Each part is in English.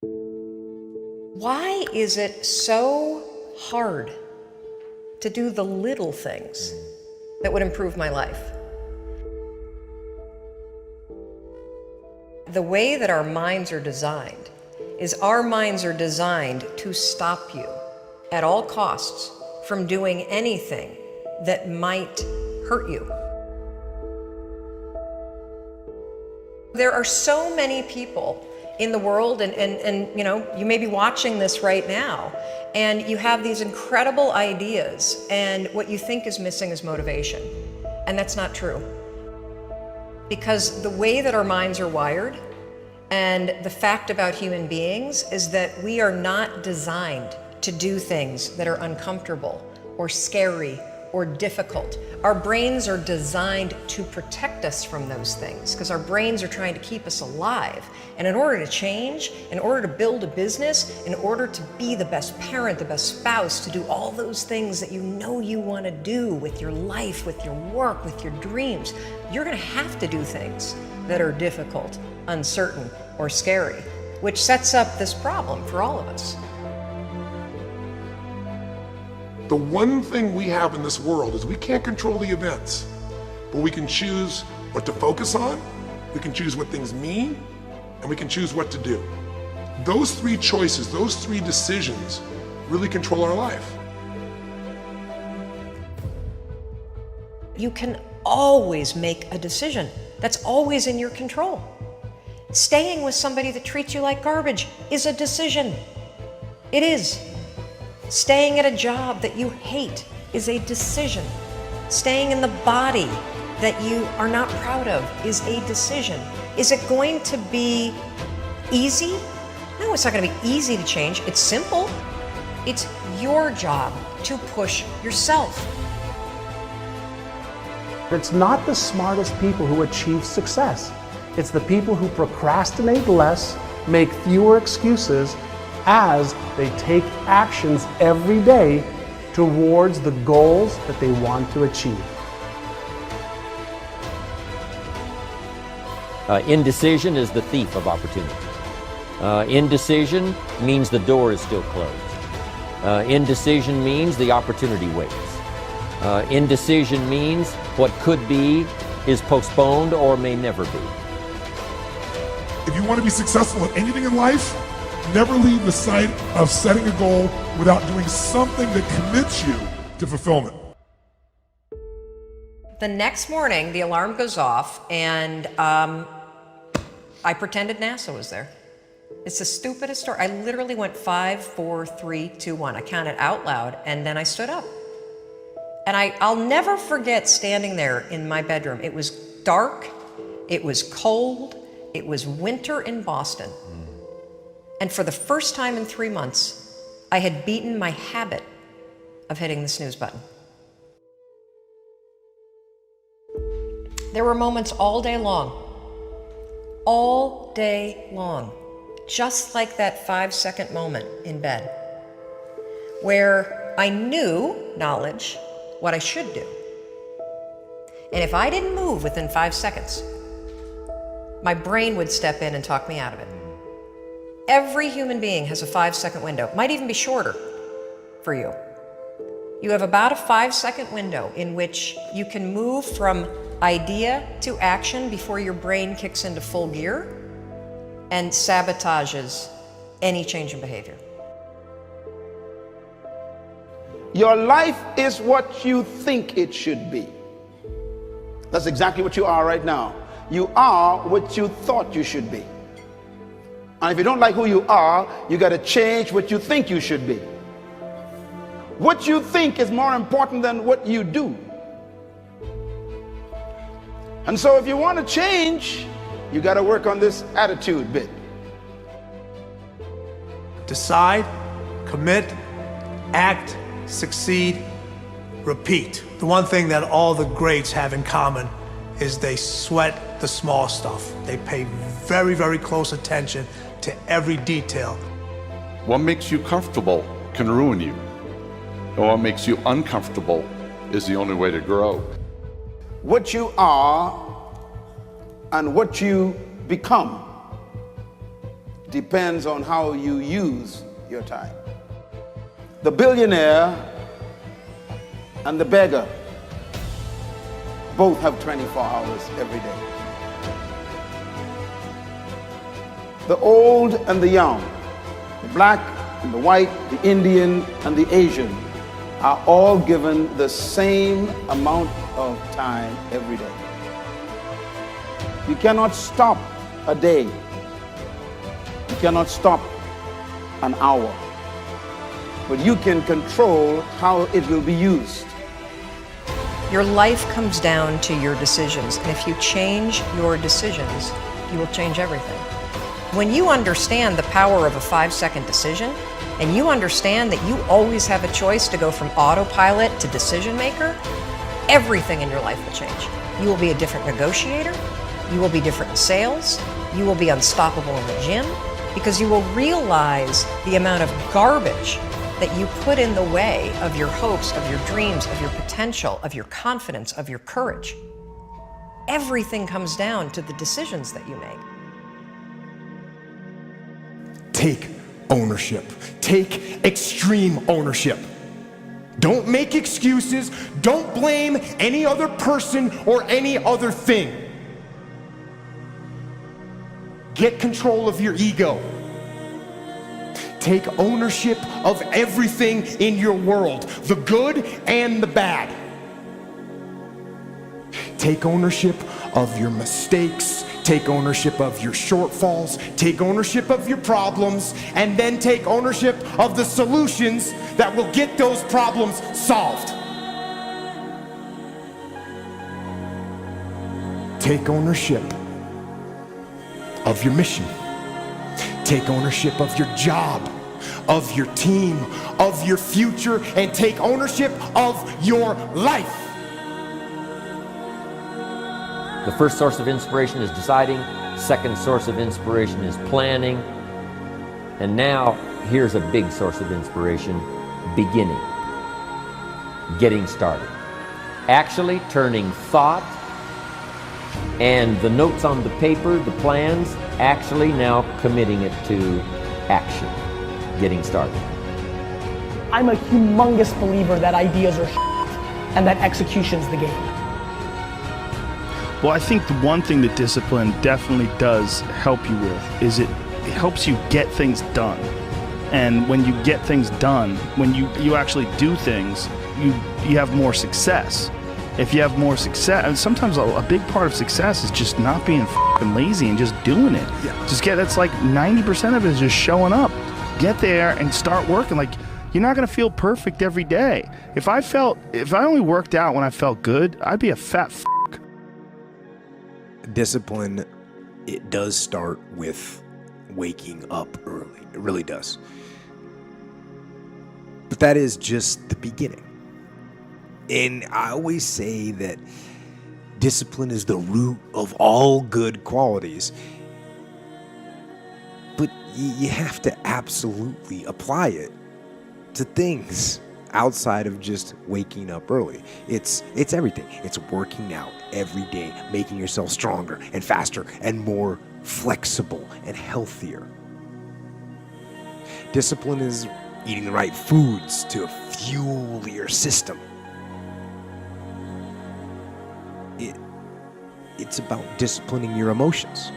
Why is it so hard to do the little things that would improve my life? The way that our minds are designed is our minds are designed to stop you at all costs from doing anything that might hurt you. There are so many people in the world, and you know, you may be watching this right now, and you have these incredible ideas, and what you think is missing is motivation. And that's not true. Because the way that our minds are wired, and the fact about human beings, is that we are not designed to do things that are uncomfortable or scary or difficult. Our brains are designed to protect us from those things because our brains are trying to keep us alive. And in order to change, in order to build a business, in order to be the best parent, the best spouse, to do all those things that you know you want to do with your life, with your work, with your dreams, you're going to have to do things that are difficult, uncertain, or scary, which sets up this problem for all of us. The one thing we have in this world is we can't control the events, but we can choose what to focus on, we can choose what things mean, and we can choose what to do. Those three choices, those three decisions really control our life. You can always make a decision. That's always in your control. Staying with somebody that treats you like garbage is a decision. It is. Staying at a job that you hate is a decision. Staying in the body that you are not proud of is a decision. Is it going to be easy? No, it's not going to be easy to change. It's simple. It's your job to push yourself. It's not the smartest people who achieve success. It's the people who procrastinate less, make fewer excuses, as they take actions every day towards the goals that they want to achieve. Indecision is the thief of opportunity. Indecision means the door is still closed. Indecision means the opportunity waits. Indecision means what could be is postponed or may never be. If you want to be successful at anything in life, never leave the sight of setting a goal without doing something that commits you to fulfillment. The next morning, the alarm goes off, and I pretended NASA was there. It's the stupidest story. I literally went 5, 4, 3, 2, 1. I counted out loud, and then I stood up. And I'll never forget standing there in my bedroom. It was dark, it was cold, it was winter in Boston. And for the first time in 3 months, I had beaten my habit of hitting the snooze button. There were moments all day long, just like that 5-second moment in bed, where I knew, knowledge, what I should do. And if I didn't move within 5 seconds, my brain would step in and talk me out of it. Every human being has a 5-second window, might even be shorter for you. You have about a 5-second window in which you can move from idea to action before your brain kicks into full gear and sabotages any change in behavior. Your life is what you think it should be. That's exactly what you are right now. You are what you thought you should be. And if you don't like who you are, you got to change what you think you should be. What you think is more important than what you do. And so if you want to change, you got to work on this attitude bit. Decide, commit, act, succeed, repeat. The one thing that all the greats have in common is they sweat the small stuff. They pay very, very close attention to every detail. What makes you comfortable can ruin you. And what makes you uncomfortable is the only way to grow. What you are and what you become depends on how you use your time. The billionaire and the beggar both have 24 hours every day. The old and the young, the black and the white, the Indian and the Asian are all given the same amount of time every day. You cannot stop a day. You cannot stop an hour. But you can control how it will be used. Your life comes down to your decisions, and if you change your decisions, you will change everything. When you understand the power of a 5-second decision, and you understand that you always have a choice to go from autopilot to decision maker, everything in your life will change. You will be a different negotiator, you will be different in sales, you will be unstoppable in the gym, because you will realize the amount of garbage that you put in the way of your hopes, of your dreams, of your potential, of your confidence, of your courage. Everything comes down to the decisions that you make. Take ownership. Take extreme ownership. Don't make excuses. Don't blame any other person or any other thing. Get control of your ego. Take ownership of everything in your world, the good and the bad. Take ownership of your mistakes. Take ownership of your shortfalls. Take ownership of your problems. And then take ownership of the solutions that will get those problems solved. Take ownership of your mission. Take ownership of your job, of your team, of your future, and take ownership of your life. The first source of inspiration is deciding. Second source of inspiration is planning. And now, here's a big source of inspiration: beginning. Getting started. Actually turning thought and the notes on the paper, the plans, actually now committing it to action. Getting started. I'm a humongous believer that ideas are and that execution's the game. Well, I think the one thing that discipline definitely does help you with is it helps you get things done. And when you get things done, when you actually do things, you have more success. If you have more success, and sometimes a big part of success is just not being f***ing lazy and just doing it. Yeah. That's like 90% of it is just showing up. Get there and start working. Like, you're not gonna feel perfect every day. If I only worked out when I felt good, I'd be a fat f***. Discipline, it does start with waking up early. It really does. But that is just the beginning. And I always say that discipline is the root of all good qualities. But you have to absolutely apply it to things outside of just waking up early. It's everything. It's working out every day, making yourself stronger and faster and more flexible and healthier. Discipline is eating the right foods to fuel your system. It's about disciplining your emotions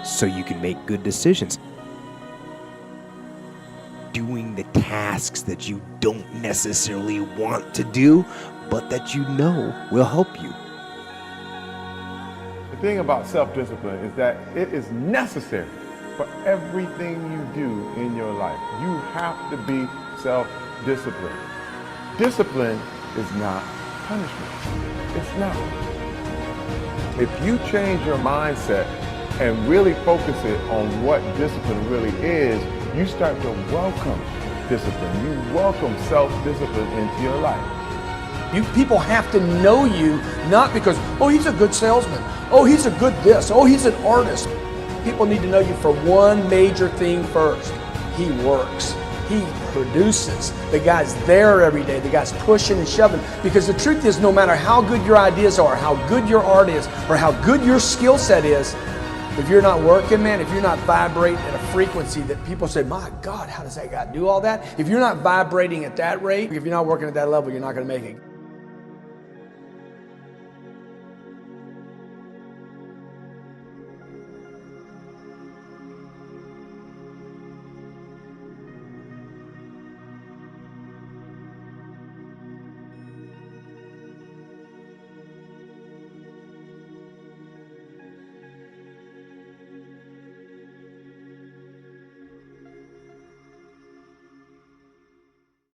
so you can make good decisions. Doing the tasks that you don't necessarily want to do, but that you know will help you. The thing about self-discipline is that it is necessary for everything you do in your life. You have to be self-disciplined. Discipline is not punishment. It's not. If you change your mindset and really focus it on what discipline really is, you start to welcome discipline. You welcome self-discipline into your life. You people have to know you, not because, oh, he's a good salesman. Oh, he's a good this. Oh, he's an artist. People need to know you for one major thing first. He works. He produces. The guy's there every day. The guy's pushing and shoving. Because the truth is, no matter how good your ideas are, how good your art is, or how good your skill set is, If you're not working, man, if you're not vibrating at a frequency that people say, my God, how does that guy do all that? If you're not vibrating at that rate, if you're not working at that level, you're not going to make it.